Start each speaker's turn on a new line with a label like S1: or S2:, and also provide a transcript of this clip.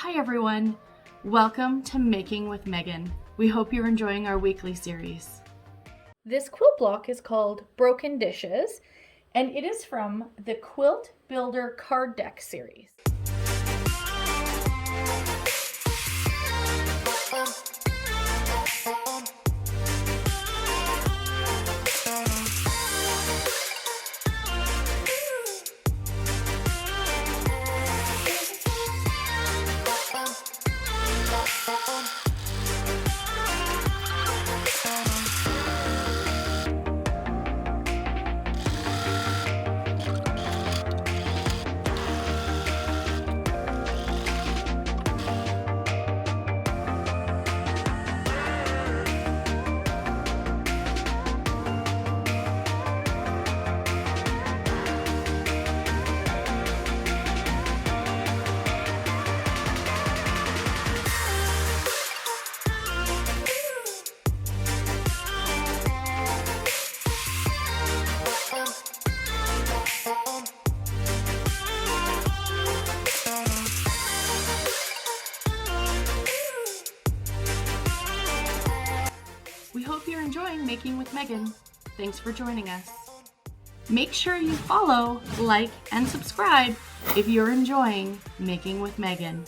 S1: Hi everyone, welcome to Making with Meagan. We hope you're enjoying our weekly series. This quilt block is called Broken Dishes, and it is from the Quilt Builder card deck series. We hope you're enjoying Making with Meagan. Thanks for joining us. Make sure you follow, like, and subscribe if you're enjoying Making with Meagan.